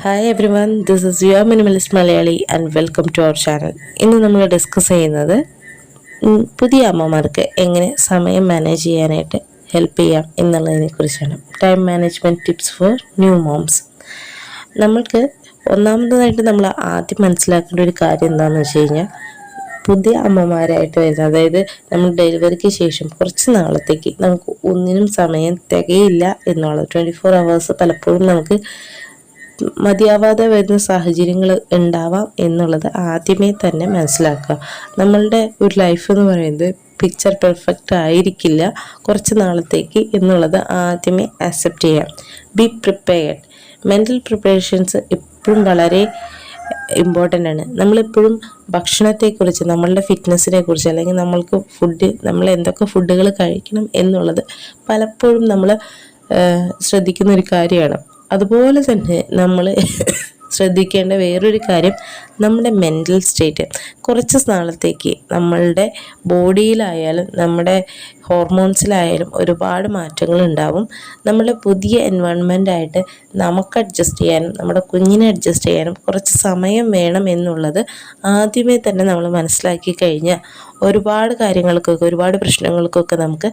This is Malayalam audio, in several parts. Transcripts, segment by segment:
Hi everyone, this is your minimalist Malayali and welcome to our channel. ഇന്ന് നമ്മൾ ഡിസ്കസ് ചെയ്യുന്നത് പുതിയ അമ്മമാർക്ക് എങ്ങനെ സമയം മാനേജ് ചെയ്യാനായിട്ട് ഹെൽപ്പ് ചെയ്യാം എന്നുള്ളതിനെ കുറിച്ചാണ്. Time management tips for new moms. നമ്മൾക്ക് ഒന്നാമതായിട്ട് നമ്മൾ ആദ്യം മനസ്സിലാക്കേണ്ട ഒരു കാര്യം എന്താണെന്ന് വെച്ച് കഴിഞ്ഞാൽ, പുതിയ അമ്മമാരായിട്ട് വരുന്നത്, അതായത് നമ്മൾ ഡെലിവറിക്ക് ശേഷം കുറച്ച് നാളത്തേക്ക് നമുക്ക് ഒന്നിനും സമയം തികയില്ല എന്നുള്ളത്. 24 hours പലപ്പോഴും നമുക്ക് മതിയാവാതെ വരുന്ന സാഹചര്യങ്ങൾ ഉണ്ടാവാം എന്നുള്ളത് ആദ്യമേ തന്നെ മനസ്സിലാക്കുക. നമ്മളുടെ ഒരു ലൈഫ് എന്ന് പറയുന്നത് പിക്ചർ പെർഫെക്റ്റ് ആയിരിക്കില്ല കുറച്ച് നാളത്തേക്ക് എന്നുള്ളത് ആദ്യമേ ആക്സെപ്റ്റ് ചെയ്യാം. Be prepared. മെൻ്റൽ പ്രിപ്പറേഷൻസ് എപ്പോഴും വളരെ ഇമ്പോർട്ടൻ്റ് ആണ്. നമ്മളെപ്പോഴും ഭക്ഷണത്തെക്കുറിച്ച്, നമ്മളുടെ ഫിറ്റ്നസ്സിനെ കുറിച്ച്, അല്ലെങ്കിൽ നമ്മൾ എന്തൊക്കെ ഫുഡുകൾ കഴിക്കണം എന്നുള്ളത് പലപ്പോഴും നമ്മൾ ശ്രദ്ധിക്കുന്ന ഒരു കാര്യമാണ്. അതുപോലെ തന്നെ നമ്മൾ ശ്രദ്ധിക്കേണ്ട വേറൊരു കാര്യം, നമ്മുടെ മെൻ്റൽ സ്റ്റേറ്റ്. കുറച്ച് നാളത്തേക്ക് നമ്മളുടെ ബോഡിയിലായാലും നമ്മുടെ ഹോർമോൺസിലായാലും ഒരുപാട് മാറ്റങ്ങൾ ഉണ്ടാവും. നമ്മുടെ പുതിയ എൻവയോൺമെൻറ്റായിട്ട് നമുക്ക് അഡ്ജസ്റ്റ് ചെയ്യാനും നമ്മുടെ കുഞ്ഞിനെ അഡ്ജസ്റ്റ് ചെയ്യാനും കുറച്ച് സമയം വേണം എന്നുള്ളത് ആദ്യമേ തന്നെ നമ്മൾ മനസ്സിലാക്കി കഴിഞ്ഞാൽ ഒരുപാട് കാര്യങ്ങൾക്കൊക്കെ, ഒരുപാട് പ്രശ്നങ്ങൾക്കൊക്കെ നമുക്ക്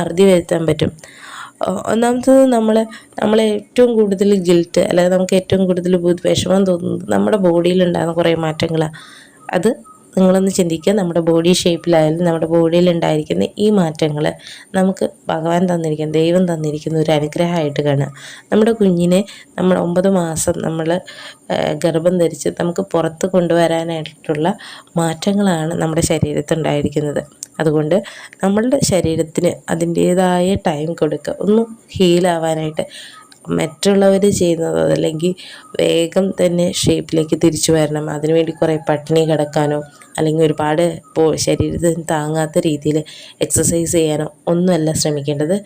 അറുതി വരുത്താൻ പറ്റും. ഒന്നാമത്തത്, നമ്മളെ ഏറ്റവും കൂടുതൽ ഗിൽറ്റ്, അല്ലെങ്കിൽ നമുക്ക് ഏറ്റവും കൂടുതൽ വിഷമം തോന്നുന്നത് നമ്മുടെ ബോഡിയിലുണ്ടാകുന്ന കുറേ മാറ്റങ്ങളാണ്. അത് നിങ്ങളൊന്ന് ചിന്തിക്കുക. നമ്മുടെ ബോഡി ഷേപ്പിലായാലും നമ്മുടെ ബോഡിയിൽ ഉണ്ടായിരിക്കുന്ന ഈ മാറ്റങ്ങൾ നമുക്ക് ഭഗവാൻ തന്നിരിക്കുന്ന, ദൈവം തന്നിരിക്കുന്ന ഒരു അനുഗ്രഹമായിട്ട് കാണുക. നമ്മുടെ കുഞ്ഞിനെ നമ്മൾ 9 മാസം നമ്മൾ ഗർഭം ധരിച്ച് നമുക്ക് പുറത്ത് കൊണ്ടുവരാനായിട്ടുള്ള മാറ്റങ്ങളാണ് നമ്മുടെ ശരീരത്തുണ്ടായിരിക്കുന്നത്. അതുകൊണ്ട് നമ്മളുടെ ശരീരത്തിന് അതിൻ്റേതായ ടൈം കൊടുക്കുക, ഒന്ന് ഹീലാവാനായിട്ട്. മറ്റുള്ളവർ ചെയ്യുന്നത് അതല്ലെങ്കിൽ വേഗം തന്നെ ഷേപ്പിലേക്ക് തിരിച്ചു വരണം, അതിനുവേണ്ടി കുറേ പട്ടിണി കിടക്കാനോ അല്ലെങ്കിൽ ഒരുപാട് ശരീരത്തിന് താങ്ങാത്ത രീതിയിൽ എക്സസൈസ് ചെയ്യാനോ ഒന്നുമല്ല ശ്രമിക്കേണ്ടത്.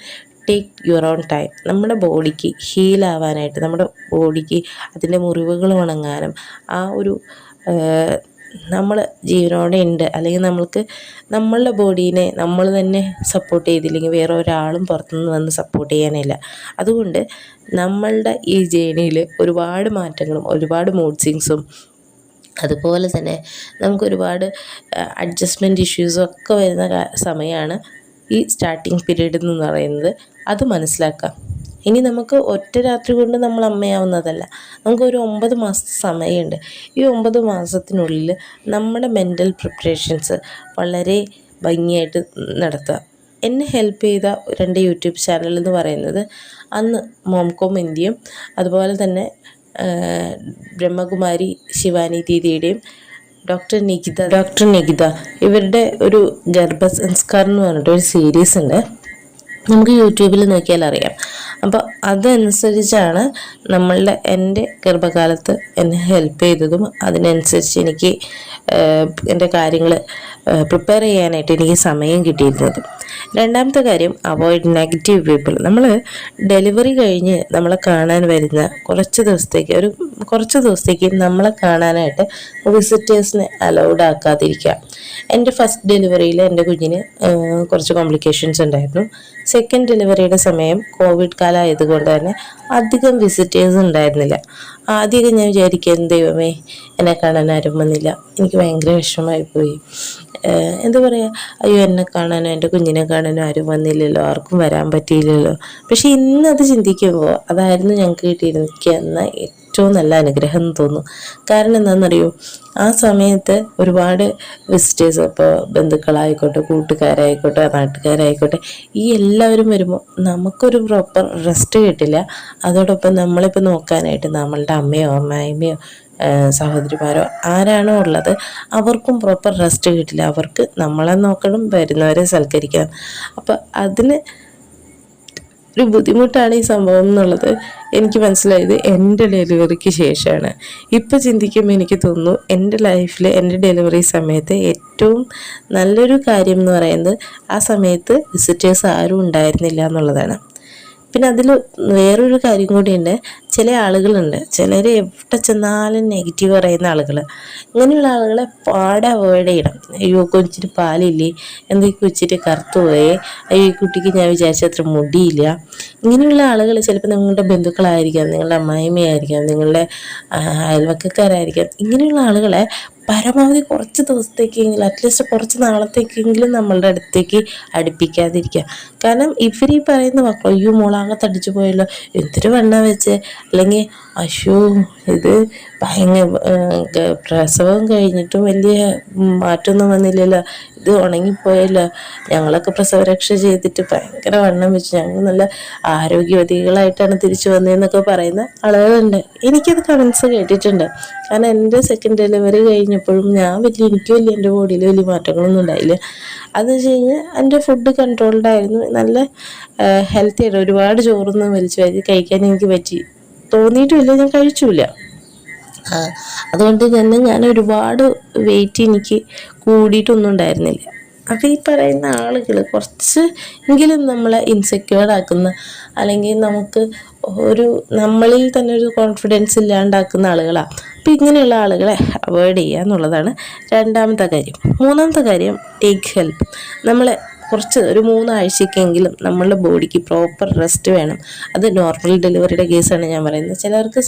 Take your own time. നമ്മുടെ ബോഡിക്ക് ഹീലാവാനായിട്ട്, നമ്മുടെ ബോഡിക്ക് അതിൻ്റെ മുറിവുകൾ ഉണങ്ങാനും, ആ ഒരു നമ്മൾ ജീവനോടെ ഉണ്ട്, അല്ലെങ്കിൽ നമ്മളുടെ ബോഡീനെ നമ്മൾ തന്നെ സപ്പോർട്ട് ചെയ്തില്ലെങ്കിൽ വേറെ ഒരാളും പുറത്തുനിന്ന് വന്ന് സപ്പോർട്ട് ചെയ്യാനില്ല. അതുകൊണ്ട് നമ്മളുടെ ഈ ജേണിയിൽ ഒരുപാട് മാറ്റങ്ങളും ഒരുപാട് മൂഡ് സ്വിങ്സും അതുപോലെ തന്നെ നമുക്കൊരുപാട് അഡ്ജസ്റ്റ്മെൻറ്റ് ഇഷ്യൂസും ഒക്കെ വരുന്ന സമയമാണ് ഈ സ്റ്റാർട്ടിങ് പീരീഡ് എന്ന് പറയുന്നത്. അത് മനസ്സിലാക്കാം. ഇനി നമുക്ക് ഒറ്റ രാത്രി കൊണ്ട് നമ്മൾ അമ്മയാവുന്നതല്ല. നമുക്കൊരു 9 മാസത്തെ സമയമുണ്ട്. ഈ 9 മാസത്തിനുള്ളിൽ നമ്മുടെ മെൻ്റൽ പ്രിപ്പറേഷൻസ് വളരെ ഭംഗിയായിട്ട് നടത്തുക. എന്നെ ഹെൽപ്പ് ചെയ്ത 2 യൂട്യൂബ് ചാനൽ എന്ന് പറയുന്നത്, അന്ന് മോംകോം ഇന്ത്യയും അതുപോലെ തന്നെ ബ്രഹ്മകുമാരി ശിവാനി ദീദിയുടെയും ഡോക്ടർ നികിത ഇവരുടെ ഒരു ഗർഭസംസ്കാരം എന്ന് പറഞ്ഞിട്ട് ഒരു സീരീസ് ഉണ്ട്. നമുക്ക് യൂട്യൂബിൽ നോക്കിയാൽ അറിയാം. അപ്പോൾ അതനുസരിച്ചാണ് എൻ്റെ ഗർഭകാലത്ത് എന്നെ ഹെൽപ്പ് ചെയ്തതും അതിനനുസരിച്ച് എനിക്ക് എൻ്റെ കാര്യങ്ങൾ പ്രിപ്പയർ ചെയ്യാനായിട്ട് എനിക്ക് സമയം കിട്ടിയിരുന്നത്. രണ്ടാമത്തെ കാര്യം, അവോയ്ഡ് നെഗറ്റീവ് പീപ്പിൾ. നമ്മൾ ഡെലിവറി കഴിഞ്ഞ് നമ്മളെ കാണാൻ വരുന്ന കുറച്ച് ദിവസത്തേക്ക് നമ്മളെ കാണാനായിട്ട് വിസിറ്റേഴ്സിനെ അലൗഡ് ആക്കാതിരിക്കുക. എൻ്റെ ഫസ്റ്റ് ഡെലിവറിയിൽ എൻ്റെ കുഞ്ഞിന് കുറച്ച് കോംപ്ലിക്കേഷൻസ് ഉണ്ടായിരുന്നു. സെക്കൻഡ് ഡെലിവറിയുടെ സമയം കോവിഡ് കാലമായതുകൊണ്ട് തന്നെ അധികം വിസിറ്റേഴ്സ് ഉണ്ടായിരുന്നില്ല. ആദ്യമൊക്കെ ഞാൻ വിചാരിക്കും, ദൈവമേ എന്നെ കാണാൻ ആരും വന്നില്ല, എനിക്ക് ഭയങ്കര വിഷമമായിപ്പോയി. എന്താ പറയുക, അയ്യോ എന്നെ കാണാനോ എൻ്റെ കുഞ്ഞിനെ കാണാനോ ആരും വന്നില്ലല്ലോ, ആർക്കും വരാൻ പറ്റിയില്ലല്ലോ. പക്ഷേ ഇന്നത് ചിന്തിക്കുമ്പോൾ അതായിരുന്നു ഞങ്ങൾക്ക് കിട്ടിയിരിക്കുന്ന ഏറ്റവും നല്ല അനുഗ്രഹം എന്ന് തോന്നുന്നു. കാരണം എന്താണെന്നറിയോ, ആ സമയത്ത് ഒരുപാട് വിസിറ്റേഴ്സ്, ഇപ്പോൾ ബന്ധുക്കളായിക്കോട്ടെ, കൂട്ടുകാരായിക്കോട്ടെ, നാട്ടുകാരായിക്കോട്ടെ, ഈ എല്ലാവരും വരുമ്പോൾ നമുക്കൊരു പ്രോപ്പർ റെസ്റ്റ് കിട്ടില്ല. അതോടൊപ്പം നമ്മളിപ്പോൾ നോക്കാനായിട്ട് നമ്മളുടെ അമ്മയോ അമ്മായിമ്മയോ സഹോദരിമാരോ ആരാണോ ഉള്ളത് അവർക്കും പ്രോപ്പർ റെസ്റ്റ് കിട്ടില്ല. അവർക്ക് നമ്മളെ നോക്കണം, വരുന്നവരെ സൽക്കരിക്കണം. അപ്പോൾ അതിന് ഒരു ബുദ്ധിമുട്ടാണ് ഈ സംഭവം എന്നുള്ളത് എനിക്ക് മനസ്സിലായത് എൻ്റെ ഡെലിവറിക്ക് ശേഷമാണ്. ഇപ്പോൾ ചിന്തിക്കുമ്പോൾ എനിക്ക് തോന്നുന്നു, എൻ്റെ ലൈഫിൽ എൻ്റെ ഡെലിവറി സമയത്ത് ഏറ്റവും നല്ലൊരു കാര്യം എന്ന് പറയുന്നത് ആ സമയത്ത് വിസിറ്റേഴ്സ് ആരും ഉണ്ടായിരുന്നില്ല എന്നുള്ളതാണ്. പിന്നെ അതിൽ വേറൊരു കാര്യം കൂടിയുണ്ട്. ചില ആളുകളുണ്ട്, ചിലർ എവിടെ ചെന്നാലും നെഗറ്റീവ് പറയുന്ന ആളുകൾ. ഇങ്ങനെയുള്ള ആളുകളെ പാടെ അവോയ്ഡ് ചെയ്യണം. അയ്യോ കൊച്ചിന് പാലില്ലേ, എന്തെങ്കിലും കൊച്ചിട്ട് കറുത്തു പോയേ, അയ്യോ ഈ കുട്ടിക്ക് ഞാൻ വിചാരിച്ചത്ര മുടിയില്ല. ഇങ്ങനെയുള്ള ആളുകൾ ചിലപ്പോൾ നിങ്ങളുടെ ബന്ധുക്കളായിരിക്കാം, നിങ്ങളുടെ അമ്മായിമ്മയായിരിക്കാം, നിങ്ങളുടെ അയൽവക്കക്കാരായിരിക്കാം. ഇങ്ങനെയുള്ള ആളുകളെ പരമാവധി കുറച്ച് ദിവസത്തേക്കെങ്കിലും, അറ്റ്ലീസ്റ്റ് കുറച്ച് നാളത്തേക്കെങ്കിലും നമ്മളുടെ അടുത്തേക്ക് അടുപ്പിക്കാതിരിക്കുക. കാരണം ഇവർ ഈ പറയുന്ന മക്കൾ, അയ്യോ മോളാകെ തടിച്ചു പോയല്ലോ, എന്തൊരു വണ്ണം വെച്ച്, അല്ലെങ്കിൽ അയ്യോ ഇത് പ്രസവം കഴിഞ്ഞിട്ടും വലിയ മാറ്റമൊന്നും വന്നില്ലല്ലോ, ഇത് ഉണങ്ങിപ്പോയല്ലോ, ഞങ്ങളൊക്കെ പ്രസവരക്ഷ ചെയ്തിട്ട് ഭയങ്കര വണ്ണം വെച്ച് ഞങ്ങൾ നല്ല ആരോഗ്യവതികളായിട്ടാണ് തിരിച്ചു വന്നതെന്നൊക്കെ പറയുന്ന ആളുകളുണ്ട്. എനിക്കത് കമൻസ് കേട്ടിട്ടുണ്ട്. കാരണം എൻ്റെ സെക്കൻഡ് ഡെലിവറി കഴിഞ്ഞപ്പോഴും എനിക്ക് വലിയ എൻ്റെ ബോഡിയിൽ വലിയ മാറ്റങ്ങളൊന്നും ഉണ്ടായില്ല. അതെന്ന് വെച്ച് കഴിഞ്ഞാൽ എൻ്റെ ഫുഡ് കൺട്രോൾഡ് ആയിരുന്നു, നല്ല ഹെൽത്തി ആയിട്ട് ഒരുപാട് ചോറൊന്നും വലിച്ചു വാരി കഴിക്കാൻ എനിക്ക് തോന്നിയിട്ടുമില്ല, ഞാൻ കഴിച്ചില്ല. അതുകൊണ്ട് തന്നെ ഞാൻ ഒരുപാട് വെയിറ്റ് എനിക്ക് കൂടിയിട്ടൊന്നും ഉണ്ടായിരുന്നില്ല. അപ്പോൾ ഈ പറയുന്ന ആളുകൾ കുറച്ച് എങ്കിലും നമ്മളെ ഇൻസെക്യൂർഡ് ആക്കുന്ന, അല്ലെങ്കിൽ നമുക്ക് നമ്മളിൽ തന്നെ ഒരു കോൺഫിഡൻസ് ഇല്ലാണ്ടാക്കുന്ന ആളുകളാണ്. അപ്പോൾ ഇങ്ങനെയുള്ള ആളുകളെ അവോയ്ഡ് ചെയ്യുക എന്നുള്ളതാണ് രണ്ടാമത്തെ കാര്യം. മൂന്നാമത്തെ കാര്യം, ടേക്ക് ഹെൽപ്പ്. കുറച്ച് ഒരു 3 ആഴ്ചയ്ക്കെങ്കിലും നമ്മളുടെ ബോഡിക്ക് പ്രോപ്പർ റെസ്റ്റ് വേണം. അത് നോർമൽ ഡെലിവറിയുടെ കേസാണ് ഞാൻ പറയുന്നത്. ചിലർക്ക്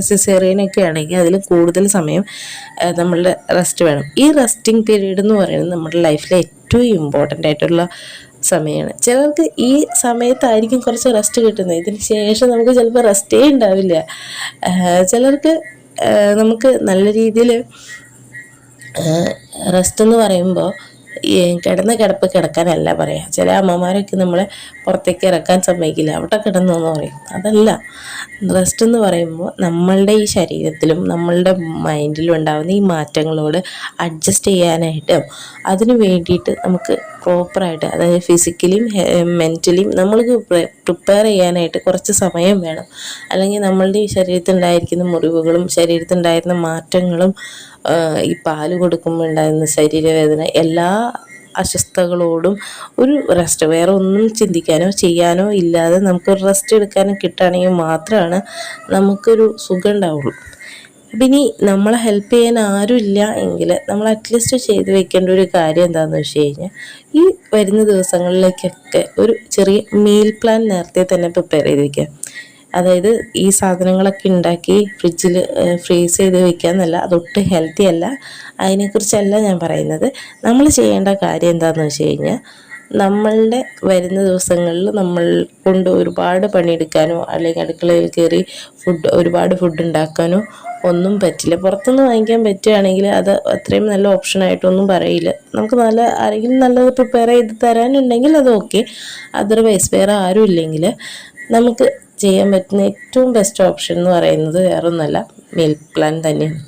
സിസേറിയനൊക്കെ ആണെങ്കിൽ അതിൽ കൂടുതൽ സമയം നമ്മളുടെ റെസ്റ്റ് വേണം. ഈ റെസ്റ്റിംഗ് പീരീഡ് എന്ന് പറയുന്നത് നമ്മുടെ ലൈഫിലെ ഏറ്റവും ഇമ്പോർട്ടൻ്റ് ആയിട്ടുള്ള സമയമാണ്. ചിലർക്ക് ഈ സമയത്തായിരിക്കും കുറച്ച് റെസ്റ്റ് കിട്ടുന്നത്, ഇതിന് ശേഷം നമുക്ക് ചിലപ്പോൾ റെസ്റ്റേ ഉണ്ടാവില്ല. ചിലർക്ക് നമുക്ക് നല്ല രീതിയിൽ റെസ്റ്റ് എന്ന് പറയുമ്പോൾ കിടന്ന കിടപ്പ് കിടക്കാനല്ല പറയാം. ചില അമ്മമാരൊക്കെ നമ്മളെ പുറത്തേക്ക് ഇറക്കാൻ സമ്മതിക്കില്ല, അവിടെ കിടന്നോന്ന് പറയും. അതല്ല, റെസ്റ്റ് എന്ന് പറയുമ്പോൾ നമ്മളുടെ ഈ ശരീരത്തിലും നമ്മളുടെ മൈൻഡിലും ഉണ്ടാകുന്ന ഈ മാറ്റങ്ങളോട് അഡ്ജസ്റ്റ് ചെയ്യാനായിട്ടും അതിന് വേണ്ടിയിട്ട് നമുക്ക് പ്രോപ്പറായിട്ട്, അതായത് ഫിസിക്കലിയും മെൻ്റലിയും നമ്മൾക്ക് പ്രിപ്പയർ ചെയ്യാനായിട്ട് കുറച്ച് സമയം വേണം. അല്ലെങ്കിൽ നമ്മളുടെ ഈ ശരീരത്തിലുണ്ടായിരിക്കുന്ന മുറിവുകളും ശരീരത്തിലുണ്ടായിരുന്ന മാറ്റങ്ങളും ഈ പാല് കൊടുക്കുമ്പോൾ ഉണ്ടാകുന്ന ശരീരവേദന, എല്ലാ അസ്വസ്ഥതകളോടും ഒരു റെസ്റ്റ്, വേറെ ഒന്നും ചിന്തിക്കാനോ ചെയ്യാനോ ഇല്ലാതെ നമുക്കൊരു റെസ്റ്റ് എടുക്കാനോ കിട്ടുകയാണെങ്കിൽ മാത്രമാണ് നമുക്കൊരു സുഖം ഉണ്ടാവുള്ളൂ. അപ്പം ഇനി നമ്മളെ ഹെൽപ്പ് ചെയ്യാൻ ആരും ഇല്ല എങ്കിൽ നമ്മൾ അറ്റ്ലീസ്റ്റ് ചെയ്ത് വെക്കേണ്ട ഒരു കാര്യം എന്താണെന്ന് വെച്ച് കഴിഞ്ഞാൽ, ഈ വരുന്ന ദിവസങ്ങളിലേക്കൊക്കെ ഒരു ചെറിയ മീൽ പ്ലാൻ നേരത്തെ തന്നെ പ്രിപ്പയർ ചെയ്ത് വയ്ക്കുക. അതായത് ഈ സാധനങ്ങളൊക്കെ ഉണ്ടാക്കി ഫ്രിഡ്ജിൽ ഫ്രീസ് ചെയ്ത് വെക്കുക എന്നല്ല, അതൊട്ടും ഹെൽത്തി അല്ല. അതിനെക്കുറിച്ചല്ല ഞാൻ പറയുന്നത്. നമ്മൾ ചെയ്യേണ്ട കാര്യം എന്താണെന്ന് വെച്ച് കഴിഞ്ഞാൽ, നമ്മളുടെ വരുന്ന ദിവസങ്ങളിൽ നമ്മൾ കൊണ്ട് ഒരുപാട് പണിയെടുക്കാനോ അല്ലെങ്കിൽ അടുക്കളയിൽ കയറി ഒരുപാട് ഫുഡ് ഉണ്ടാക്കാനോ ഒന്നും പറ്റില്ല. പുറത്തുനിന്ന് വാങ്ങിക്കാൻ പറ്റുകയാണെങ്കിൽ അത് അത്രയും നല്ല ഓപ്ഷനായിട്ടൊന്നും പറയില്ല. നമുക്ക് ആരെങ്കിലും നല്ലത് പ്രിപ്പയർ ചെയ്ത് തരാനുണ്ടെങ്കിൽ അത് ഓക്കെ. അതർവൈസ് വേറെ ആരും ഇല്ലെങ്കിൽ നമുക്ക് ചെയ്യാൻ പറ്റുന്ന ഏറ്റവും ബെസ്റ്റ് ഓപ്ഷൻ എന്ന് പറയുന്നത് വേറൊന്നുമല്ല, മീൽ പ്ലാൻ തന്നെയാണ്.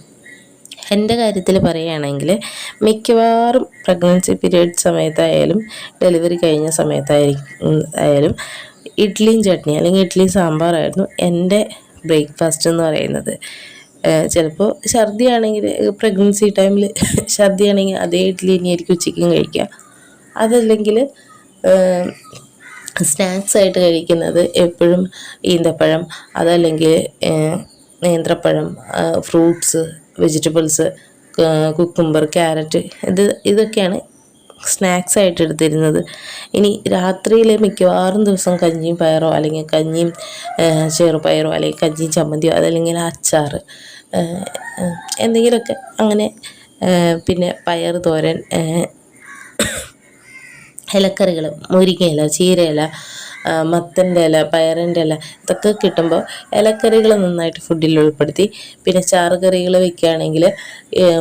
എൻ്റെ കാര്യത്തിൽ പറയുകയാണെങ്കിൽ മിക്കവാറും പ്രഗ്നൻസി പീരീഡ് സമയത്തായാലും ഡെലിവറി കഴിഞ്ഞ സമയത്തായാലും ഇഡ്ഡലിയും ചട്നി അല്ലെങ്കിൽ ഇഡ്ഡലി സാമ്പാറായിരുന്നു എൻ്റെ ബ്രേക്ക്ഫാസ്റ്റ് എന്ന് പറയുന്നത്. ചിലപ്പോൾ ഛർദിയാണെങ്കിൽ, പ്രഗ്നൻസി ടൈമിൽ ഛർദിയാണെങ്കിൽ അതേ ഇഡ്ഡലി തന്നെയായിരിക്കും ഉച്ചയ്ക്കും കഴിക്കുക. അതല്ലെങ്കിൽ സ്നാക്സ് ആയിട്ട് കഴിക്കുന്നത് എപ്പോഴും ഈന്തപ്പഴം, അതല്ലെങ്കിൽ നേന്ത്രപ്പഴം, ഫ്രൂട്ട്സ്, വെജിറ്റബിൾസ്, കുക്കുംബർ, ക്യാരറ്റ്, ഇതൊക്കെയാണ് സ്നാക്സ് ആയിട്ട് എടുത്തിരുന്നത്. ഇനി രാത്രിയിൽ മിക്കവാറും ദിവസം കഞ്ഞിയും പയറോ അല്ലെങ്കിൽ കഞ്ഞിയും ചെറുപയറോ അല്ലെങ്കിൽ കഞ്ഞിയും ചമ്മന്തിയോ അതല്ലെങ്കിൽ അച്ചാർ എന്തെങ്കിലുമൊക്കെ അങ്ങനെ, പിന്നെ പയർ തോരൻ, ഇലക്കറികൾ, മുരിങ്ങയില, ചീരയില, മത്തൻ്റെ ഇല, പയറിൻ്റെ ഇല, ഇതൊക്കെ കിട്ടുമ്പോൾ ഇലക്കറികൾ നന്നായിട്ട് ഫുഡിൽ ഉൾപ്പെടുത്തി, പിന്നെ ചാറുകറികൾ വെക്കുകയാണെങ്കിൽ,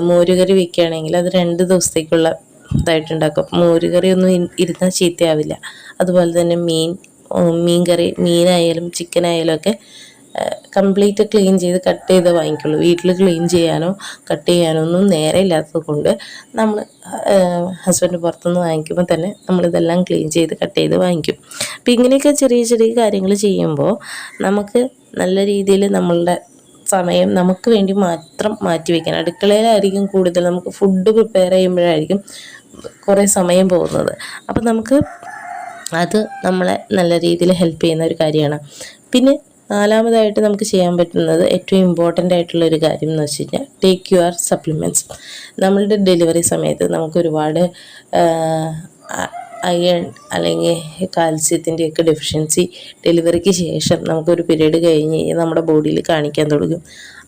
മോരുകറി വെക്കുകയാണെങ്കിൽ അത് 2 ദിവസത്തേക്കുള്ള ഇതായിട്ടുണ്ടാക്കും. മോരുകറി ഒന്നും ഇരുന്നാൽ ചീത്തയാവില്ല. അതുപോലെ തന്നെ മീനായാലും ചിക്കനായാലും ഒക്കെ കംപ്ലീറ്റ് ക്ലീൻ ചെയ്ത് കട്ട് ചെയ്ത് വാങ്ങിക്കുള്ളൂ. വീട്ടിൽ ക്ലീൻ ചെയ്യാനോ കട്ട് ചെയ്യാനോ ഒന്നും നേരെ ഇല്ലാത്തത് കൊണ്ട് നമ്മൾ ഹസ്ബൻഡ് പുറത്തുനിന്ന് വാങ്ങിക്കുമ്പോൾ തന്നെ നമ്മളിതെല്ലാം ക്ലീൻ ചെയ്ത് കട്ട് ചെയ്ത് വാങ്ങിക്കും. അപ്പം ഇങ്ങനെയൊക്കെ ചെറിയ ചെറിയ കാര്യങ്ങൾ ചെയ്യുമ്പോൾ നമുക്ക് നല്ല രീതിയിൽ നമ്മളുടെ സമയം നമുക്ക് വേണ്ടി മാത്രം മാറ്റി വയ്ക്കാൻ, അടുക്കളയിലായിരിക്കും കൂടുതൽ, നമുക്ക് ഫുഡ് പ്രിപ്പയർ ചെയ്യുമ്പോഴായിരിക്കും കുറേ സമയം പോകുന്നത്. അപ്പം നമുക്ക് അത് നമ്മളെ നല്ല രീതിയിൽ ഹെൽപ്പ് ചെയ്യുന്ന ഒരു കാര്യമാണ്. പിന്നെ നാലാമതായിട്ട് നമുക്ക് ചെയ്യാൻ പറ്റുന്നത് ഏറ്റവും ഇമ്പോർട്ടൻ്റ് ആയിട്ടുള്ള ഒരു കാര്യം എന്ന് വെച്ച് കഴിഞ്ഞാൽ ടേക്ക് യുവർ സപ്ലിമെൻറ്റ്സ്. നമ്മളുടെ ഡെലിവറി സമയത്ത് നമുക്ക് ഒരുപാട് അയൺ അല്ലെങ്കിൽ കാൽസ്യത്തിൻ്റെയൊക്കെ ഡെഫിഷ്യൻസി ഡെലിവറിക്ക് ശേഷം നമുക്കൊരു പീരീഡ് കഴിഞ്ഞ് കഴിഞ്ഞാൽ നമ്മുടെ ബോഡിയിൽ കാണിക്കാൻ തുടങ്ങും.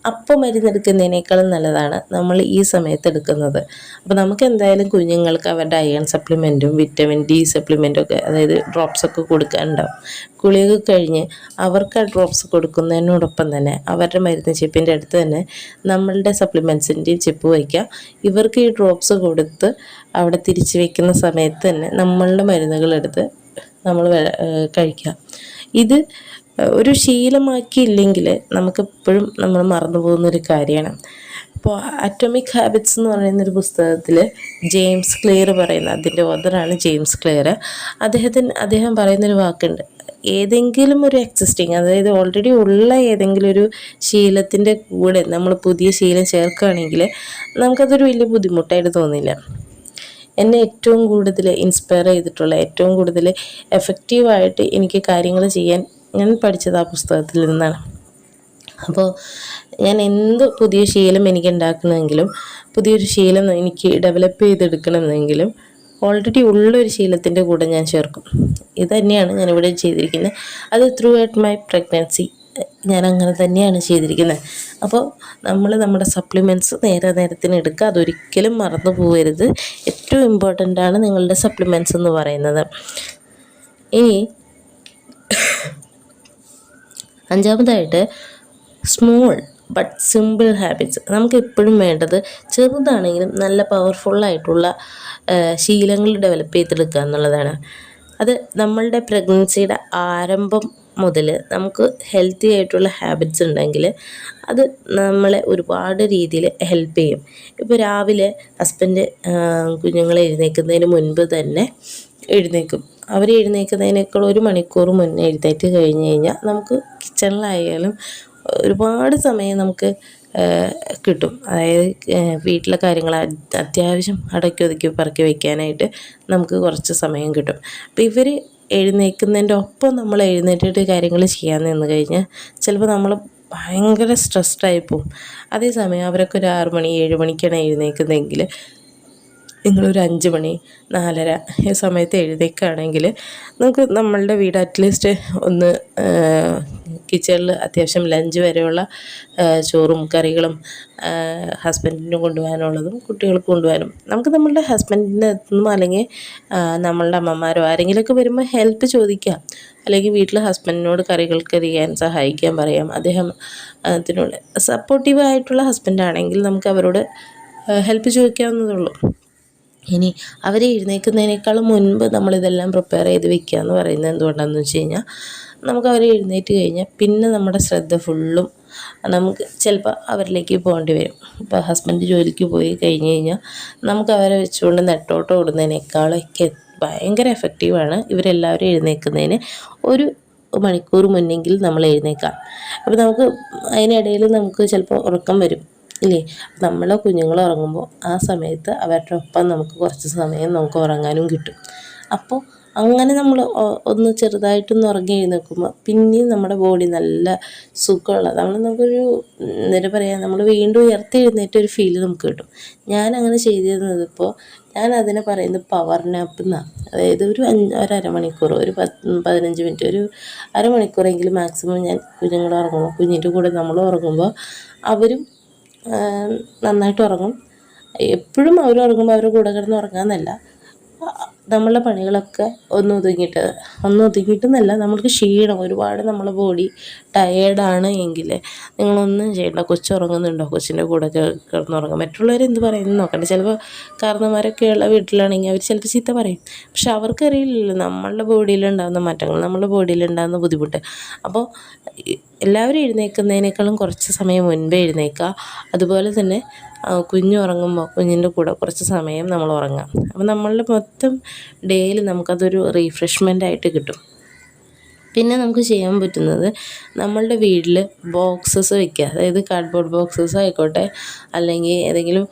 അപ്പോൾ മരുന്നെടുക്കുന്നതിനേക്കാളും നല്ലതാണ് നമ്മൾ ഈ സമയത്ത് എടുക്കുന്നത്. അപ്പോൾ നമുക്ക് എന്തായാലും കുഞ്ഞുങ്ങൾക്ക് അവരുടെ അയൺ സപ്ലിമെൻറ്റും വിറ്റമിൻ ഡി സപ്ലിമെൻറ്റും ഒക്കെ, അതായത് ഡ്രോപ്സൊക്കെ കൊടുക്കാനുണ്ടാവും. ഗുളിക കഴിഞ്ഞ് അവർക്ക് ആ ഡ്രോപ്സ് കൊടുക്കുന്നതിനോടൊപ്പം തന്നെ അവരുടെ മരുന്ന് ചിപ്പിൻ്റെ അടുത്ത് തന്നെ നമ്മളുടെ സപ്ലിമെൻറ്റ്സിൻ്റെയും ചിപ്പ് വയ്ക്കുക. ഇവർക്ക് ഈ ഡ്രോപ്സ് കൊടുത്ത് അവിടെ തിരിച്ച് വയ്ക്കുന്ന സമയത്ത് തന്നെ നമ്മളുടെ മരുന്നുകളെടുത്ത് നമ്മൾ കഴിക്കുക. ഇത് ഒരു ശീലമാക്കിയില്ലെങ്കിൽ നമുക്കെപ്പോഴും നമ്മൾ മറന്നു പോകുന്നൊരു കാര്യമാണ്. അപ്പോൾ അറ്റോമിക് ഹാബിറ്റ്സ് എന്ന് പറയുന്നൊരു പുസ്തകത്തിൽ ജെയിംസ് ക്ലിയർ പറയുന്ന, അതിൻ്റെ ഓഥറാണ് ജെയിംസ് ക്ലിയർ. അദ്ദേഹം പറയുന്നൊരു വാക്കുണ്ട്, ഏതെങ്കിലും ഒരു എക്സിസ്റ്റിങ്, അതായത് ഓൾറെഡി ഉള്ള ഏതെങ്കിലും ഒരു ശീലത്തിൻ്റെ കൂടെ നമ്മൾ പുതിയ ശീലം ചേർക്കുകയാണെങ്കിൽ നമുക്കതൊരു വലിയ ബുദ്ധിമുട്ടായിട്ട് തോന്നില്ല. എന്നെ ഏറ്റവും കൂടുതൽ ഇൻസ്പയർ ചെയ്തിട്ടുള്ള, ഏറ്റവും കൂടുതൽ എഫക്റ്റീവായിട്ട് എനിക്ക് കാര്യങ്ങൾ ചെയ്യാൻ ഞാൻ പഠിച്ചത് ആ പുസ്തകത്തിൽ നിന്നാണ്. അപ്പോൾ ഞാൻ എന്ത് പുതിയ ശീലം എനിക്ക് ഉണ്ടാക്കണമെങ്കിലും, പുതിയൊരു ശീലം എനിക്ക് ഡെവലപ്പ് ചെയ്തെടുക്കണമെന്നെങ്കിലും ഓൾറെഡി ഉള്ളൊരു ശീലത്തിൻ്റെ കൂടെ ഞാൻ ചേർക്കും. ഇത് തന്നെയാണ് ഞാനിവിടെ ചെയ്തിരിക്കുന്നത്. അത് ത്രൂ ഔട്ട് മൈ പ്രഗ്നൻസി ഞാൻ അങ്ങനെ തന്നെയാണ് ചെയ്തിരിക്കുന്നത്. അപ്പോൾ നമ്മൾ നമ്മുടെ സപ്ലിമെൻറ്റ്സ് നേരത്തിന് എടുക്കുക. അതൊരിക്കലും മറന്നു പോകരുത്. ഏറ്റവും ഇമ്പോർട്ടൻ്റ് ആണ് നിങ്ങളുടെ സപ്ലിമെൻറ്റ്സ് എന്ന് പറയുന്നത്. ഇനി അഞ്ചാമതായിട്ട് സ്മോൾ ബട്ട് സിമ്പിൾ ഹാബിറ്റ്സ്. നമുക്ക് എപ്പോഴും വേണ്ടത് ചെറുതാണെങ്കിലും നല്ല പവർഫുള്ളായിട്ടുള്ള ശീലങ്ങൾ ഡെവലപ്പ് ചെയ്തെടുക്കുക എന്നുള്ളതാണ്. അത് നമ്മളുടെ പ്രഗ്നൻസിയുടെ ആരംഭം മുതൽ നമുക്ക് ഹെൽത്തി ആയിട്ടുള്ള ഹാബിറ്റ്സ് ഉണ്ടെങ്കിൽ അത് നമ്മളെ ഒരുപാട് രീതിയിൽ ഹെൽപ്പ് ചെയ്യും. ഇപ്പോൾ രാവിലെ ഹസ്ബൻഡ് കുഞ്ഞുങ്ങളെ എഴുന്നേൽക്കുന്നതിന് മുൻപ് തന്നെ എഴുന്നേൽക്കും. അവർ എഴുന്നേൽക്കുന്നതിനേക്കാൾ 1 മണിക്കൂർ മുന്നേ എഴുന്നേറ്റ് കഴിഞ്ഞ് കഴിഞ്ഞാൽ നമുക്ക് കിച്ചണിലായാലും ഒരുപാട് സമയം നമുക്ക് കിട്ടും. അതായത് വീട്ടിലെ കാര്യങ്ങൾ അത്യാവശ്യം അടക്കി ഒതുക്കി പറക്കി വയ്ക്കാനായിട്ട് നമുക്ക് കുറച്ച് സമയം കിട്ടും. അപ്പോൾ ഇവർ എഴുന്നേൽക്കുന്നതിൻ്റെ ഒപ്പം നമ്മൾ എഴുന്നേറ്റിട്ട് കാര്യങ്ങൾ ചെയ്യാൻ നിന്ന് കഴിഞ്ഞാൽ ചിലപ്പോൾ നമ്മൾ ഭയങ്കര സ്ട്രെസ്ഡായി പോവും. അതേസമയം അവരൊക്കെ ഒരു 6 മണി 7 മണിക്കാണ് എഴുന്നേൽക്കുന്നതെങ്കിൽ നിങ്ങളൊരു 5 മണി 4:30 ഈ സമയത്ത് എഴുന്നേൽക്കുകയാണെങ്കിൽ നമുക്ക് നമ്മളുടെ വീട് അറ്റ്ലീസ്റ്റ് ഒന്ന് കിച്ചണിൽ അത്യാവശ്യം ലഞ്ച് വരെയുള്ള ചോറും കറികളും ഹസ്ബൻഡിന് കൊണ്ടുപോകാനുള്ളതും കുട്ടികൾക്ക് കൊണ്ടുപോകാനും, നമുക്ക് നമ്മളുടെ ഹസ്ബൻഡിൻ്റെ അടുത്തുനിന്നും അല്ലെങ്കിൽ നമ്മളുടെ അമ്മമാരോ ആരെങ്കിലുമൊക്കെ വരുമ്പോൾ ഹെൽപ്പ് ചോദിക്കാം. അല്ലെങ്കിൽ വീട്ടിൽ ഹസ്ബൻഡിനോട് കറികൾക്ക് അരിയാൻ സഹായിക്കാൻ പറയാം. അദ്ദേഹം അതിനുള്ള സപ്പോർട്ടീവായിട്ടുള്ള ഹസ്ബൻഡാണെങ്കിൽ നമുക്ക് അവരോട് ഹെൽപ്പ് ചോദിക്കാവുന്നതുള്ളൂ. ഇനി അവർ എഴുന്നേൽക്കുന്നതിനേക്കാളും മുൻപ് നമ്മളിതെല്ലാം പ്രിപ്പയർ ചെയ്ത് വെക്കുക എന്ന് പറയുന്നത് എന്തുകൊണ്ടാണെന്ന് വെച്ച് കഴിഞ്ഞാൽ നമുക്ക് അവർ എഴുന്നേറ്റ് കഴിഞ്ഞാൽ പിന്നെ നമ്മുടെ ശ്രദ്ധ ഫുള്ളും നമുക്ക് ചിലപ്പോൾ അവരിലേക്ക് പോകേണ്ടി വരും. ഇപ്പോൾ ഹസ്ബൻഡ് ജോലിക്ക് പോയി കഴിഞ്ഞ് കഴിഞ്ഞാൽ നമുക്ക് അവരെ വെച്ചുകൊണ്ട് നെട്ടോട്ടം ഓടുന്നതിനേക്കാളൊക്കെ ഭയങ്കര എഫക്റ്റീവാണ് ഇവരെല്ലാവരും എഴുന്നേൽക്കുന്നതിന് 1 മണിക്കൂർ മുന്നെങ്കിൽ നമ്മൾ എഴുന്നേൽക്കാം. അപ്പോൾ നമുക്ക് അതിനിടയിൽ നമുക്ക് ചിലപ്പോൾ ഉറക്കം വരും ഇല്ലേ. നമ്മളെ കുഞ്ഞുങ്ങൾ ഉറങ്ങുമ്പോൾ ആ സമയത്ത് അവരുടെ ഒപ്പം നമുക്ക് കുറച്ച് സമയം നമുക്ക് ഉറങ്ങാനും കിട്ടും. അപ്പോൾ അങ്ങനെ നമ്മൾ ഒന്ന് ചെറുതായിട്ടൊന്ന് ഉറങ്ങി എഴുന്നേൽക്കുമ്പോൾ പിന്നെയും നമ്മുടെ ബോഡി നല്ല സുഖമുള്ള നമുക്കൊരു എന്താ പറയുക, നമ്മൾ വീണ്ടും ഉയർത്തി എഴുന്നേറ്റൊരു ഫീല് നമുക്ക് കിട്ടും. ഞാനങ്ങനെ ചെയ്തിരുന്നത് ഇപ്പോൾ ഞാൻ അതിനെ പറയുന്നത് പവർ നാപ്പ് എന്നാണ്. അതായത് ഒരു അരമണിക്കൂർ, ഒരു 15 മിനിറ്റ്, ഒരു അരമണിക്കൂറെങ്കിലും മാക്സിമം ഞാൻ കുഞ്ഞുങ്ങൾ ഉറങ്ങുമ്പോൾ, കുഞ്ഞിൻ്റെ കൂടെ നമ്മൾ ഉറങ്ങുമ്പോൾ അവരും നന്നായിട്ട് ഉറങ്ങും. എപ്പോഴും അവർ ഉറങ്ങുമ്പോൾ അവരുടെ കൂടെ കിടന്ന് ഉറങ്ങാമെന്നല്ല, നമ്മളുടെ പണികളൊക്കെ ഒന്ന് ഒതുങ്ങിയിട്ടെന്നല്ല, നമ്മൾക്ക് ക്ഷീണം ഒരുപാട്, നമ്മളെ ബോഡി ടയേർഡാണ് എങ്കിൽ നിങ്ങളൊന്നും ചെയ്യണ്ട. കൊച്ചുറങ്ങുന്നുണ്ടോ, കൊച്ചിൻ്റെ കൂടെ കിടന്നുറങ്ങും. മറ്റുള്ളവർ എന്ത് പറയുന്നു നോക്കണ്ട. ചിലപ്പോൾ കാരണന്മാരൊക്കെയുള്ള വീട്ടിലാണെങ്കിൽ അവർ ചിലപ്പോൾ ചീത്ത പറയും. പക്ഷെ അവർക്കറിയില്ലല്ലോ നമ്മളുടെ ബോഡിയിലുണ്ടാകുന്ന മാറ്റങ്ങൾ, നമ്മളുടെ ബോഡിയിലുണ്ടാകുന്ന ബുദ്ധിമുട്ട്. അപ്പോൾ എല്ലാവരും എഴുന്നേൽക്കുന്നതിനേക്കാളും കുറച്ച് സമയം മുൻപേ എഴുന്നേൽക്കുക. അതുപോലെ തന്നെ കുഞ്ഞുറങ്ങുമ്പോൾ കുഞ്ഞിൻ്റെ കൂടെ കുറച്ച് സമയം നമ്മൾ ഉറങ്ങാം. അപ്പോൾ നമ്മളുടെ മൊത്തം ഡേയിൽ നമുക്കതൊരു റീഫ്രഷ്മെൻ്റ് ആയിട്ട് കിട്ടും. പിന്നെ നമുക്ക് ചെയ്യാൻ പറ്റുന്നത് നമ്മളുടെ വീട്ടിൽ ബോക്സസ് വയ്ക്കുക. അതായത് കാർഡ്ബോർഡ് ബോക്സസ് ആയിക്കോട്ടെ, അല്ലെങ്കിൽ ഏതെങ്കിലും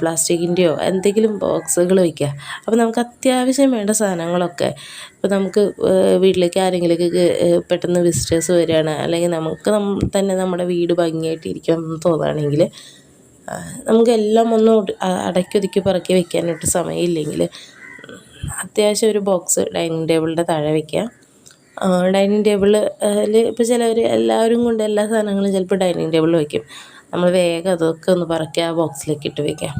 പ്ലാസ്റ്റിക്കിൻ്റെയോ എന്തെങ്കിലും ബോക്സുകൾ വയ്ക്കുക. അപ്പോൾ നമുക്ക് അത്യാവശ്യം വേണ്ട സാധനങ്ങളൊക്കെ, ഇപ്പോൾ നമുക്ക് വീട്ടിലേക്ക് ആരെങ്കിലുമൊക്കെ പെട്ടെന്ന് വിസിറ്റേഴ്സ് വരികയാണ്, അല്ലെങ്കിൽ നമുക്ക് തന്നെ നമ്മുടെ വീട് ഭംഗിയായിട്ട് ഇരിക്കാൻ തോന്നുകയാണെങ്കിൽ, നമുക്കെല്ലാം ഒന്ന് അടക്കി പറക്കി വെക്കാനായിട്ട് സമയമില്ലെങ്കിൽ അത്യാവശ്യം ഒരു ബോക്സ് ഡൈനിങ് ടേബിളിൻ്റെ താഴെ വയ്ക്കുക. ഡൈനിങ് ടേബിളിൽ ഇപ്പോൾ ചിലവർ എല്ലാവരും കൊണ്ട് എല്ലാ സാധനങ്ങളും ചിലപ്പോൾ ഡൈനിങ് ടേബിളിൽ വയ്ക്കും. നമ്മൾ വേഗം അതൊക്കെ ഒന്ന് പറക്കി ആ ബോക്സിലേക്ക് ഇട്ട് വയ്ക്കാം.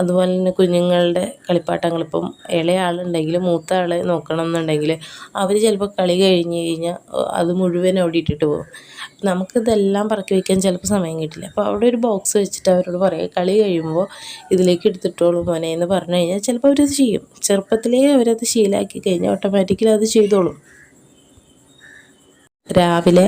അതുപോലെ തന്നെ കുഞ്ഞുങ്ങളുടെ കളിപ്പാട്ടങ്ങൾ, ഇപ്പം ഇളയ ആളുണ്ടെങ്കിൽ മൂത്ത ആളെ നോക്കണം എന്നുണ്ടെങ്കിൽ അവർ ചിലപ്പോൾ കളി കഴിഞ്ഞ് കഴിഞ്ഞാൽ അത് മുഴുവൻ അവിടെ ഇട്ടിട്ട് പോകും. നമുക്കിതെല്ലാം പറക്കി വയ്ക്കാൻ ചിലപ്പോൾ സമയം കിട്ടില്ല. അപ്പോൾ അവിടെ ഒരു ബോക്സ് വെച്ചിട്ട് അവരോട് പറയുക, കളി കഴിയുമ്പോൾ ഇതിലേക്ക് എടുത്തിട്ടോളൂ മോനെ എന്ന് പറഞ്ഞു കഴിഞ്ഞാൽ ചിലപ്പോൾ അവരത് ചെയ്യും. ചെറുപ്പത്തിലേ അവരത് ശീലമാക്കി കഴിഞ്ഞാൽ ഓട്ടോമാറ്റിക്കലി അത് ചെയ്തോളും. രാവിലെ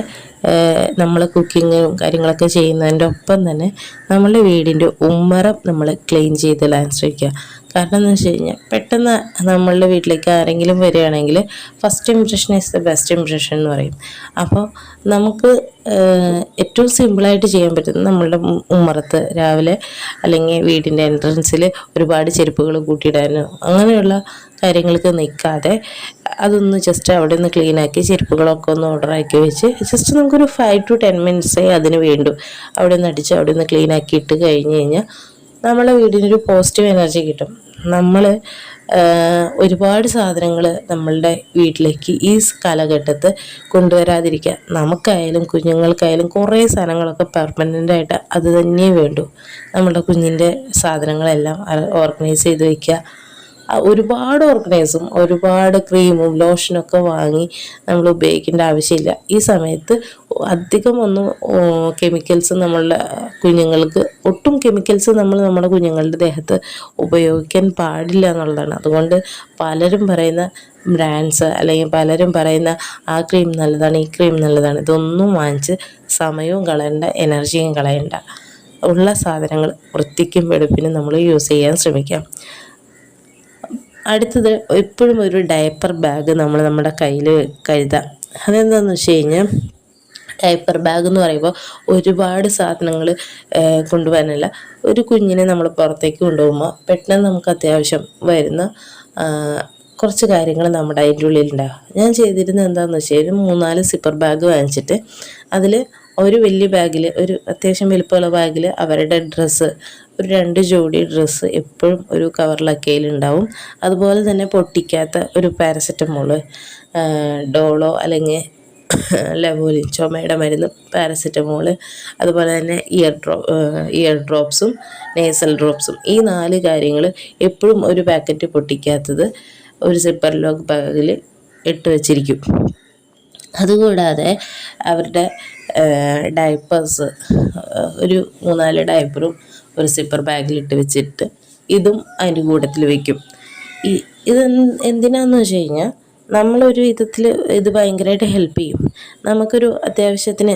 നമ്മൾ കുക്കിങ്ങും കാര്യങ്ങളൊക്കെ ചെയ്യുന്നതിൻ്റെ ഒപ്പം തന്നെ നമ്മളുടെ വീടിൻ്റെ ഉമ്മറം നമ്മൾ ക്ലീൻ ചെയ്തിടാൻ ശ്രമിക്കുക. കാരണം എന്ന് വെച്ച് കഴിഞ്ഞാൽ പെട്ടെന്ന് നമ്മളുടെ വീട്ടിലേക്ക് ആരെങ്കിലും വരികയാണെങ്കിൽ first impression is the best impression എന്ന് പറയും. അപ്പോൾ നമുക്ക് ഏറ്റവും സിമ്പിളായിട്ട് ചെയ്യാൻ പറ്റുന്നത് നമ്മളുടെ ഉമ്മറത്ത് രാവിലെ അല്ലെങ്കിൽ വീടിൻ്റെ എൻട്രൻസിൽ ഒരുപാട് ചെരുപ്പുകൾ കൂട്ടിയിടാനോ അങ്ങനെയുള്ള കാര്യങ്ങൾക്ക് നിൽക്കാതെ അതൊന്ന് ജസ്റ്റ് അവിടെ നിന്ന് ക്ലീനാക്കി ചെരുപ്പുകളൊക്കെ ഒന്ന് ഓർഡറാക്കി വെച്ച് ജസ്റ്റ് നമുക്കൊരു 5 to 10 മിനിറ്റ്സേ അതിന് വേണ്ടു. അവിടെ നിന്ന് അടിച്ച് അവിടെ നിന്ന് ക്ലീനാക്കി ഇട്ട് കഴിഞ്ഞ് കഴിഞ്ഞാൽ നമ്മളെ വീടിനൊരു പോസിറ്റീവ് എനർജി കിട്ടും. നമ്മൾ ഒരുപാട് സാധനങ്ങൾ നമ്മളുടെ വീട്ടിലേക്ക് ഈ കാലഘട്ടത്ത് കൊണ്ടുവരാതിരിക്കുക. നമുക്കായാലും കുഞ്ഞുങ്ങൾക്കായാലും കുറേ സാധനങ്ങളൊക്കെ പെർമനൻ്റായിട്ട് അത് തന്നെ വേണ്ടു. നമ്മളുടെ കുഞ്ഞിൻ്റെ സാധനങ്ങളെല്ലാം ഓർഗനൈസ് ചെയ്ത് വയ്ക്കുക. ഒരുപാട് ഓർഗനൈസും ഒരുപാട് ക്രീമും ലോഷനൊക്കെ വാങ്ങി നമ്മൾ ഉപയോഗിക്കേണ്ട ആവശ്യമില്ല. ഈ സമയത്ത് അധികം ഒന്നും കെമിക്കൽസ് നമ്മളുടെ കുഞ്ഞുങ്ങൾക്ക്, ഒട്ടും കെമിക്കൽസ് നമ്മുടെ കുഞ്ഞുങ്ങളുടെ ദേഹത്ത് ഉപയോഗിക്കാൻ പാടില്ല എന്നുള്ളതാണ്. അതുകൊണ്ട് പലരും പറയുന്ന ബ്രാൻഡ്സ് അല്ലെങ്കിൽ പലരും പറയുന്ന ആ ക്രീം നല്ലതാണ്, ഈ ക്രീം നല്ലതാണ്, ഇതൊന്നും വാങ്ങിച്ച് സമയവും കളയണ്ട, എനർജിയും കളയണ്ട. ഉള്ള സാധനങ്ങൾ വൃത്തിക്കും വെടുപ്പിനും നമ്മൾ യൂസ് ചെയ്യാൻ ശ്രമിക്കാം. അടുത്തത് എപ്പോഴും ഒരു ഡയപ്പർ ബാഗ് നമ്മൾ നമ്മുടെ കയ്യിൽ കരുതാം. അതെന്താണെന്ന് വെച്ച് കഴിഞ്ഞാൽ ഡയപ്പർ ബാഗ് എന്ന് പറയുമ്പോൾ ഒരുപാട് സാധനങ്ങൾ കൊണ്ടുപോകാനല്ല. ഒരു കുഞ്ഞിനെ നമ്മൾ പുറത്തേക്ക് കൊണ്ടുപോകുമ്പോൾ പെട്ടെന്ന് നമുക്ക് അത്യാവശ്യം വരുന്ന കുറച്ച് കാര്യങ്ങൾ നമ്മുടെ അതിൻ്റെ ഉള്ളിലുണ്ടാകും. ഞാൻ ചെയ്തിരുന്നത് എന്താണെന്ന് വെച്ചാൽ ഒരു 3-4 സിപ്പർ ബാഗ് വാങ്ങിച്ചിട്ട് അതിൽ ഒരു വലിയ ബാഗിൽ, ഒരു അത്യാവശ്യം വലുപ്പമുള്ള ബാഗിൽ അവരുടെ ഡ്രസ്സ്, ഒരു 2 ജോഡി ഡ്രസ്സ് എപ്പോഴും ഒരു കവറിലൊക്കെയിലുണ്ടാവും. അതുപോലെ തന്നെ പൊട്ടിക്കാത്ത ഒരു പാരസെറ്റമോള്, ഡോളോ അല്ലെങ്കിൽ ലെവോലി, ചുമയുടെ മരുന്ന്, പാരസെറ്റമോള്, അതുപോലെ തന്നെ ഇയർ ഡ്രോപ്സും നേസൽ ഡ്രോപ്സും, ഈ 4 കാര്യങ്ങൾ എപ്പോഴും ഒരു പാക്കറ്റ് പൊട്ടിക്കാത്തത് ഒരു സിപ്പർ ലോക്ക് ബാഗിൽ ഇട്ട് വച്ചിരിക്കും. അതുകൂടാതെ അവരുടെ ഡയപ്പേഴ്സ്, ഒരു 3-4 ഡയപ്പറും ഒരു സിപ്പർ ബാഗിലിട്ട് വെച്ചിട്ട് ഇതും അതിൻ്റെ കൂട്ടത്തിൽ വയ്ക്കും. ഇത് എന്തിനാന്ന് വെച്ച് കഴിഞ്ഞാൽ നമ്മളൊരു വിധത്തിൽ ഇത് ഭയങ്കരമായിട്ട് ഹെൽപ്പ് ചെയ്യും. നമുക്കൊരു അത്യാവശ്യത്തിന്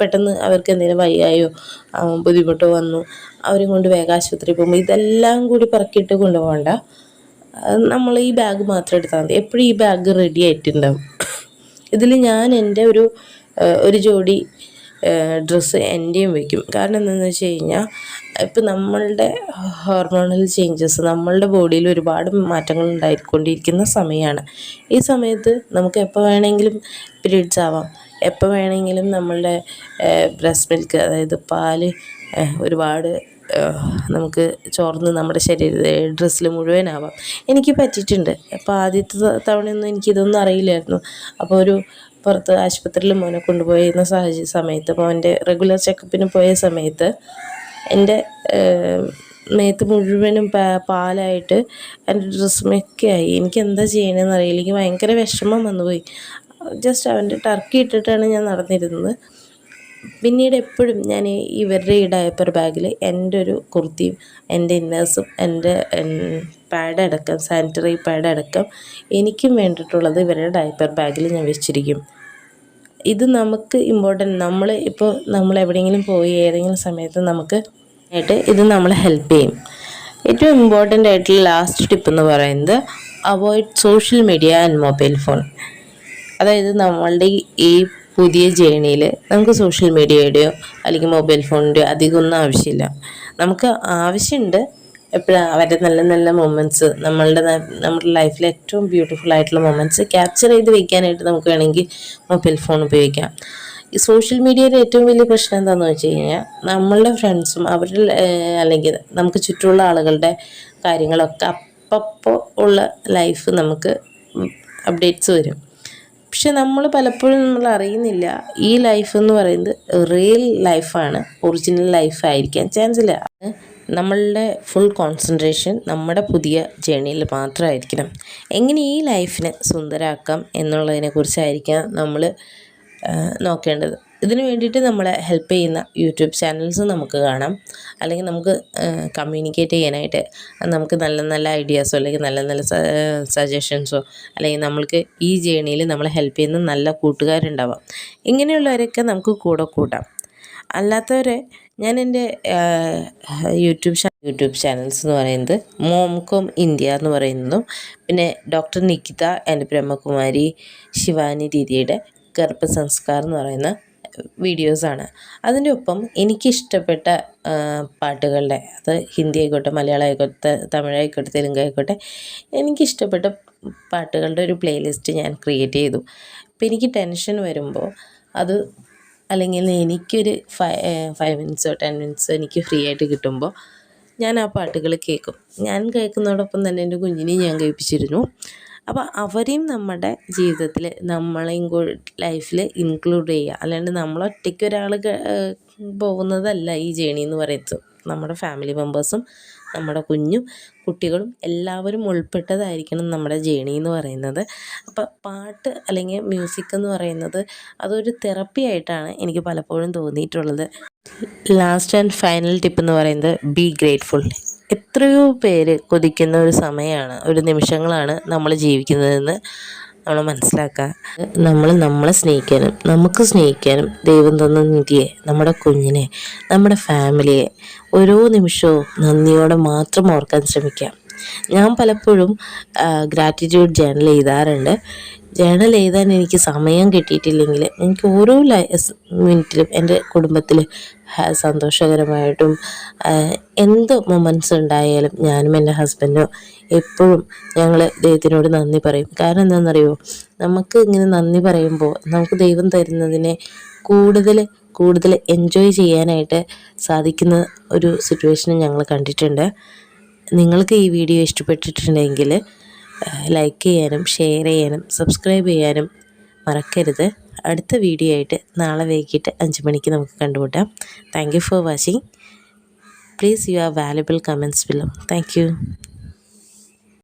പെട്ടെന്ന് അവർക്ക് എന്തെങ്കിലും വയ്യായോ ബുദ്ധിമുട്ടോ വന്നു, അവരും കൊണ്ട് വേഗം ആശുപത്രി പോകുമ്പോൾ ഇതെല്ലാം കൂടി പറക്കിയിട്ട് കൊണ്ടുപോകണ്ട. നമ്മൾ ഈ ബാഗ് മാത്രം എടുത്താൽ മതി. എപ്പോഴും ഈ ബാഗ് റെഡി ആയിട്ടുണ്ടാവും. ഇതിൽ ഞാൻ എൻ്റെ ഒരു ജോഡി ഡ്രസ്സ് എൻ്റെയും വയ്ക്കും. കാരണം എന്താണെന്ന് വെച്ച് കഴിഞ്ഞാൽ ഇപ്പം നമ്മളുടെ ഹോർമോണൽ ചേഞ്ചസ്, നമ്മളുടെ ബോഡിയിൽ ഒരുപാട് മാറ്റങ്ങൾ ഉണ്ടായിക്കൊണ്ടിരിക്കുന്ന സമയമാണ്. ഈ സമയത്ത് നമുക്ക് എപ്പോൾ വേണമെങ്കിലും പീരീഡ്സ് ആവാം, എപ്പോൾ വേണമെങ്കിലും നമ്മളുടെ ബ്രസ്റ്റ് മിൽക്ക്, അതായത് പാല് ഒരുപാട് നമുക്ക് ചോർന്ന് നമ്മുടെ ഡ്രസ്സിൽ മുഴുവനാവാം. എനിക്ക് പറ്റിയിട്ടുണ്ട്. അപ്പോൾ ആദ്യത്തെ തവണയൊന്നും എനിക്കിതൊന്നും അറിയില്ലായിരുന്നു. അപ്പോൾ ഒരു പുറത്ത് ആശുപത്രിയിൽ മോനെ കൊണ്ടുപോയിരുന്ന സമയത്ത്, മോൻ്റെ റെഗുലർ ചെക്കപ്പിന് പോയ സമയത്ത് എൻ്റെ മേത്ത് മുഴുവനും പാലായിട്ട് എൻ്റെ ഡ്രസ്സുമൊക്കെ ആയി. എനിക്ക് എന്താ ചെയ്യണമെന്ന് അറിയില്ല. എനിക്ക് ഭയങ്കര വിഷമം വന്നുപോയി. ജസ്റ്റ് അവൻ്റെ ടർക്കി ഇട്ടിട്ടാണ് ഞാൻ നടന്നിരുന്നത്. പിന്നീട് എപ്പോഴും ഞാൻ ഇവരുടെ ഈ ഡയപ്പർ ബാഗിൽ എൻ്റെ ഒരു കുർത്തിയും എൻ്റെ ഇന്നേഴ്സും എൻ്റെ പാഡടക്കം, സാനിറ്ററി പാഡടക്കം എനിക്കും വേണ്ടിയിട്ടുള്ളത് ഇവരുടെ ഡയപ്പർ ബാഗിൽ ഞാൻ വെച്ചിരിക്കും. ഇത് നമുക്ക് ഇമ്പോർട്ടൻ്റ്. നമ്മൾ എവിടെയെങ്കിലും പോയി ഏതെങ്കിലും സമയത്ത് നമുക്ക് ഇത് നമ്മളെ ഹെൽപ്പ് ചെയ്യും. ഏറ്റവും ഇമ്പോർട്ടൻ്റ് ആയിട്ടുള്ള ലാസ്റ്റ് ടിപ്പ് എന്ന് പറയുന്നത് avoid social media and mobile phone. അതായത് നമ്മളുടെ ഈ പുതിയ ജേണിയിൽ നമുക്ക് സോഷ്യൽ മീഡിയയുടെയോ അല്ലെങ്കിൽ മൊബൈൽ ഫോണിൻ്റെയോ അധികമൊന്നും ആവശ്യമില്ല. നമുക്ക് ആവശ്യമുണ്ട് എപ്പോഴാണ് അവരുടെ നല്ല നല്ല മൊമെൻറ്റ്സ്, നമ്മുടെ ലൈഫിലെ ഏറ്റവും ബ്യൂട്ടിഫുൾ ആയിട്ടുള്ള മൊമെൻറ്റ്സ് ക്യാപ്ചർ ചെയ്ത് വെക്കാനായിട്ട് നമുക്ക് വേണമെങ്കിൽ മൊബൈൽ ഫോൺ ഉപയോഗിക്കാം. ഈ സോഷ്യൽ മീഡിയയുടെ ഏറ്റവും വലിയ പ്രശ്നം എന്താണെന്ന് വെച്ച് കഴിഞ്ഞാൽ നമ്മളുടെ ഫ്രണ്ട്സും അവരുടെ അല്ലെങ്കിൽ നമുക്ക് ചുറ്റുമുള്ള ആളുകളുടെ കാര്യങ്ങളൊക്കെ അപ്പോൾ ഉള്ള ലൈഫ് നമുക്ക് അപ്ഡേറ്റ്സ് വരും. പക്ഷെ പലപ്പോഴും നമ്മൾ അറിയുന്നില്ല ഈ ലൈഫ് എന്ന് പറയുന്നത് റിയൽ ലൈഫാണ്, ഒറിജിനൽ ലൈഫായിരിക്കാൻ ചാൻസ് ഇല്ല. നമ്മളുടെ ഫുൾ കോൺസെൻട്രേഷൻ നമ്മുടെ പുതിയ ജേണിയിൽ മാത്രമായിരിക്കണം. എങ്ങനെ ഈ ലൈഫിനെ സുന്ദരമാക്കാം എന്നുള്ളതിനെക്കുറിച്ചായിരിക്കാം നമ്മൾ നോക്കേണ്ടത്. ഇതിനു വേണ്ടിയിട്ട് നമ്മളെ ഹെൽപ്പ് ചെയ്യുന്ന യൂട്യൂബ് ചാനൽസ് നമുക്ക് കാണാം. അല്ലെങ്കിൽ നമുക്ക് കമ്മ്യൂണിക്കേറ്റ് ചെയ്യാനായിട്ട് നമുക്ക് നല്ല നല്ല ഐഡിയാസോ അല്ലെങ്കിൽ നല്ല നല്ല സജഷൻസോ അല്ലെങ്കിൽ നമ്മൾക്ക് ഈ ജേണിയിൽ നമ്മളെ ഹെൽപ്പ് ചെയ്യുന്ന നല്ല കൂട്ടുകാരുണ്ടാവാം. ഇങ്ങനെയുള്ളവരൊക്കെ നമുക്ക് കൂടെ കൂട്ടാം. അല്ലാത്തവരെ ഞാൻ എൻ്റെ യൂട്യൂബ് ചാനൽസ് എന്ന് പറയുന്നത് മോംകോം ഇന്ത്യ എന്ന് പറയുന്നതും പിന്നെ ഡോക്ടർ നിക്കിത ആൻഡ് ബ്രഹ്മകുമാരി ശിവാനി ദീദിയുടെ ഗർഭസംസ്കാർ എന്ന് പറയുന്ന വീഡിയോസാണ്. അതിൻ്റെ ഒപ്പം എനിക്കിഷ്ടപ്പെട്ട പാട്ടുകളുടെ, അത് ഹിന്ദി ആയിക്കോട്ടെ, മലയാളം ആയിക്കോട്ടെ, തമിഴായിക്കോട്ടെ, തെലുങ്ക് ആയിക്കോട്ടെ, എനിക്കിഷ്ടപ്പെട്ട പാട്ടുകളുടെ ഒരു പ്ലേലിസ്റ്റ് ഞാൻ ക്രിയേറ്റ് ചെയ്തു. അപ്പോൾ എനിക്ക് ടെൻഷൻ വരുമ്പോൾ അത് അല്ലെങ്കിൽ എനിക്കൊരു 5 മിനിറ്റ്സോ 10 മിനിറ്റ്സോ എനിക്ക് ഫ്രീ ആയിട്ട് കിട്ടുമ്പോൾ ഞാൻ ആ പാട്ടുകൾ കേൾക്കും. ഞാൻ കേൾക്കുന്നതോടൊപ്പം തന്നെ എൻ്റെ കുഞ്ഞിനെയും ഞാൻ കേൾപ്പിച്ചിരുന്നു. അപ്പോൾ അവരെയും നമ്മുടെ ജീവിതത്തിൽ നമ്മളെയും ലൈഫിൽ ഇൻക്ലൂഡ് ചെയ്യുക. അല്ലാണ്ട് നമ്മളൊറ്റയ്ക്ക് ഒരാൾ പോകുന്നതല്ല ഈ ജേണി എന്ന് പറയുന്നത്. നമ്മുടെ ഫാമിലി മെമ്പേഴ്സും നമ്മുടെ കുട്ടികളും എല്ലാവരും ഉൾപ്പെട്ടതായിരിക്കണം നമ്മുടെ ജേണി എന്ന് പറയുന്നത്. അപ്പോൾ പാട്ട് അല്ലെങ്കിൽ മ്യൂസിക് എന്ന് പറയുന്നത് അതൊരു തെറപ്പി ആയിട്ടാണ് എനിക്ക് പലപ്പോഴും തോന്നിയിട്ടുള്ളത്. ലാസ്റ്റ് ആൻഡ് ഫൈനൽ ടിപ്പ് എന്ന് പറയുന്നത് ബി ഗ്രേറ്റ്ഫുൾ. എത്രയോ പേര് കൊതിക്കുന്ന ഒരു സമയമാണ്, ഒരു നിമിഷങ്ങളാണ് നമ്മൾ ജീവിക്കുന്നതെന്ന് നമ്മൾ മനസ്സിലാക്കുക. നമ്മളെ സ്നേഹിക്കാനും നമുക്ക് സ്നേഹിക്കാനും ദൈവം തന്ന നിധിയെ, നമ്മുടെ കുഞ്ഞിനെ, നമ്മുടെ ഫാമിലിയെ ഓരോ നിമിഷവും നന്ദിയോടെ മാത്രം ഓർക്കാൻ ശ്രമിക്കാം. ഞാൻ പലപ്പോഴും ഗ്രാറ്റിറ്റ്യൂഡ് ജേർണൽ എഴുതാറുണ്ട്. ജേർണൽ എഴുതാൻ എനിക്ക് സമയം കിട്ടിയിട്ടില്ലെങ്കിൽ എനിക്ക് ഓരോ മിനിറ്റിലും എൻ്റെ കുടുംബത്തിൽ സന്തോഷകരമായിട്ടും എന്ത് മൊമെൻറ്റ്സ് ഉണ്ടായാലും ഞാനും എൻ്റെ ഹസ്ബൻഡും എപ്പോഴും ഞങ്ങൾ ദൈവത്തിനോട് നന്ദി പറയും. കാരണം എന്താണെന്നറിയോ, നമുക്ക് ഇങ്ങനെ നന്ദി പറയുമ്പോൾ നമുക്ക് ദൈവം തരുന്നതിനെ കൂടുതൽ എൻജോയ് ചെയ്യാനായിട്ട് സാധിക്കുന്ന ഒരു സിറ്റുവേഷനും ഞങ്ങൾ കണ്ടിട്ടുണ്ട്. നിങ്ങൾക്ക് ഈ വീഡിയോ ഇഷ്ടപ്പെട്ടിട്ടുണ്ടെങ്കിൽ ലൈക്ക് ചെയ്യാനും ഷെയർ ചെയ്യാനും സബ്സ്ക്രൈബ് ചെയ്യാനും മറക്കരുത്. അടുത്ത വീഡിയോ ആയിട്ട് നാളെ വൈകിട്ട് 5 മണിക്ക് നമുക്ക് കണ്ടുമുട്ടാം. Thank you for watching. Please your valuable comments below. Thank you.